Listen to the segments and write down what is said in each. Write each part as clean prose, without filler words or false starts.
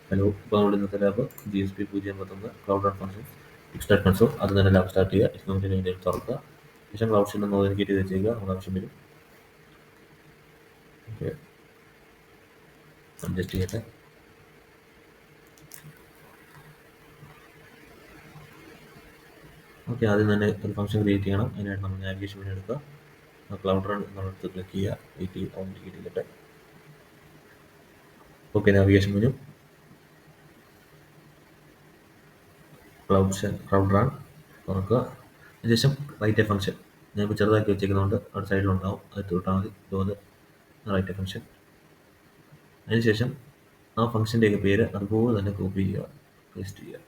Hello, ഇപ്പോൾ നമ്മൾ ഇന്നത്തെ lab GSP 081 cloud run function extract console. അത് തന്നെ ലാബ് സ്റ്റാർട്ട് ചെയ്യുക. എക്സ്പെരിമെൻറ്റിന് വേണ്ടി തുറക്കുക. ശേഷം ക്ലൗഡ് ഷീറ്റ് ഒന്ന് ഒതുക്കിയിട്ട് ഇത് ചെയ്യുക. നമ്മൾ ആവശ്യം വരും. ഓക്കെ, അഡ്ജസ്റ്റ് ചെയ്യട്ടെ. ഓക്കെ, ആദ്യം തന്നെ ഒരു ഫംഗ്ഷൻ ക്രിയേറ്റ് ചെയ്യണം. അതിനായിട്ട് നമ്മൾ നാവിഗേഷൻ മെനു എടുക്കുക. ക്ലൗഡ് റൺ നമ്മളെടുത്ത് ക്ലിക്ക് ചെയ്യുക. വെയിറ്റ് ചെയ്യുക, ഓൺ ചെയ്തിട്ട്. Okay, navigation menu, cloud run തുറക്കുക. അതിനുശേഷം റൈറ്റ് എ ഫംഗ്ഷൻ. ഞാനിപ്പോൾ ചെറുതാക്കി വെച്ചേക്കുന്നതുകൊണ്ട് അവിടെ സൈഡിലുണ്ടാവും. അത് തൊട്ടാൽ മതി. ഇതുപോലെ റൈറ്റ് എ ഫംഗ്ഷൻ. അതിനുശേഷം ആ ഫംഗ്ഷൻ്റെയൊക്കെ പേര് അതുപോലെ തന്നെ കോപ്പി ചെയ്യുക, പേസ്റ്റ് ചെയ്യുക.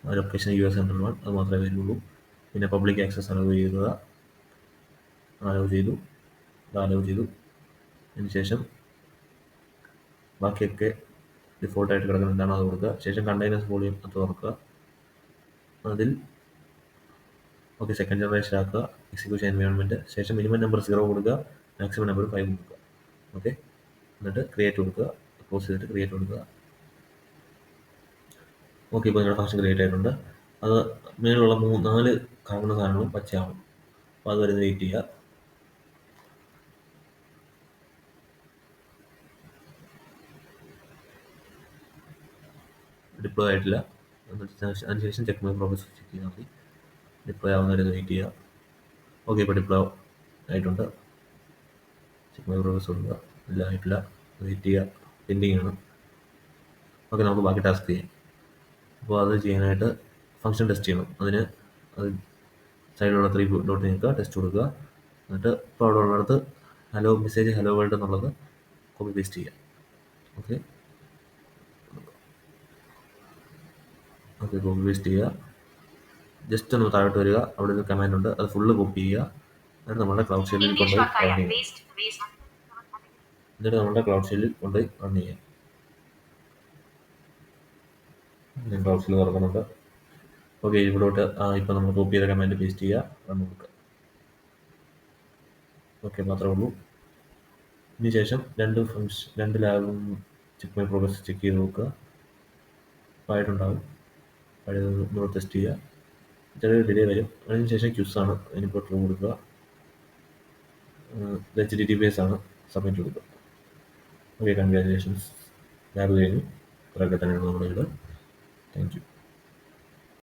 ആ ലൊക്കേഷൻ US101 അത് മാത്രമേ വരുള്ളൂ. പിന്നെ പബ്ലിക് ആക്സസ് അലോ ചെയ്യുക. അലോ ചെയ്തു, അലോ ചെയ്തു. അതിനുശേഷം ബാക്കിയൊക്കെ ഡിഫോൾട്ടായിട്ട് കിടക്കുന്ന എന്താണോ അത് കൊടുക്കുക. ശേഷം കണ്ടെയ്നേഴ്സ് വോളിയം അത് തുറക്കുക. അതിൽ ഓക്കെ സെക്കൻഡ് ജനറേഷൻ ആക്കുക. Execution environment. ശേഷം മിനിമം നമ്പർ 0 കൊടുക്കുക, മാക്സിമം നമ്പർ 5 കൊടുക്കുക. ഓക്കെ, എന്നിട്ട് ക്രിയേറ്റ് കൊടുക്കുക. ക്ലോസ് ചെയ്തിട്ട് ക്രിയേറ്റ് കൊടുക്കുക. ഓക്കെ, ഇപ്പോൾ നിങ്ങളുടെ ഫംഗ്ഷൻ ക്രിയേറ്റ് ആയിട്ടുണ്ട്. അത് മേലുള്ള 4 കറങ്ങുന്ന സാധനങ്ങളും പച്ചയാവും. അപ്പോൾ അതുവരെ വെയിറ്റ് ചെയ്യുക. ഡിപ്ലോയ് ആയിട്ടില്ല. അതിനുശേഷം ചെക്ക് മൈ പ്രോഗ്രസ് ചെക്ക് ചെയ്താൽ മതി. ഡിപ്ലോയ് ആവുന്നവരെ വെയിറ്റ് ചെയ്യുക. ഓക്കെ, ഇപ്പോൾ ഡിപ്ലോയ് ആയിട്ടുണ്ട്. ചെക്ക് മൈ പ്രോഗ്രസ് കൊടുക്കുക. ഇല്ല, ആയിട്ടില്ല. വെയിറ്റ് ചെയ്യുക. പെൻഡിങ് ആണ്. ഓക്കെ, നമുക്ക് ബാക്കി ടാസ്ക് ചെയ്യാം. അപ്പോൾ അത് ചെയ്യാനായിട്ട് ഫംഗ്ഷൻ ടെസ്റ്റ് ചെയ്യണം. അതിന് അത് സൈഡിലുള്ള 3 ഡോട്ട് നീക്കുക, ടെസ്റ്റ് കൊടുക്കുക. എന്നിട്ട് ഇപ്പോൾ അവിടെ ഉള്ളിടത്ത് ഹലോ മെസ്സേജ് ഹലോ വേൾഡ് എന്നുള്ളത് കോപ്പി പേസ്റ്റ് ചെയ്യുക. ഓക്കെ, കോപ്പി പേസ്റ്റ് ചെയ്യുക. ജസ്റ്റ് ഒന്ന് താഴോട്ട് വരിക. അവിടെ ഒരു കമാൻഡ് ഉണ്ട്, അത് ഫുള്ള് കോപ്പി ചെയ്യുക. എന്നിട്ട് നമ്മുടെ ക്ലൗഡ് ഷെല്ലിൽ കൊണ്ടുപോയി റൺ ചെയ്യുക. റൺ ചെയ്യുക. ഞാൻ ക്ലൗഡ് ഷെല്ല് തുറക്കുന്നുണ്ട്. ഓക്കെ, ഇവിടോട്ട് ഇപ്പോൾ നമ്മൾ കോപ്പി ചെയ്ത കമാൻഡ് പേസ്റ്റ് ചെയ്യുക, റൺ കൊടുക്കുക. ഓക്കെ, മാത്രമേ ഉള്ളൂ. ഇതിന് ശേഷം രണ്ട് ലാബും ചെക്ക് മൈ പ്രോഗ്രസ് ചെക്ക് ചെയ്ത് നോക്കുക. ആയിട്ടുണ്ടാവും. പഴയത് ടെസ്റ്റ് ചെയ്യുക. ചെറിയ ഡിലേ വരും. അതിനുശേഷം ക്യൂസാണ്. അതിനിപ്പോൾ ട്രൂ കൊടുക്കുക. HTTPS ആണ്. സബ്മിറ്റ് കൊടുക്കുക. Okay, congratulations. ലാബ് കഴിഞ്ഞു. കുറേയൊക്കെ തന്നെയാണ് നമ്മുടെ വീട്. Thank you.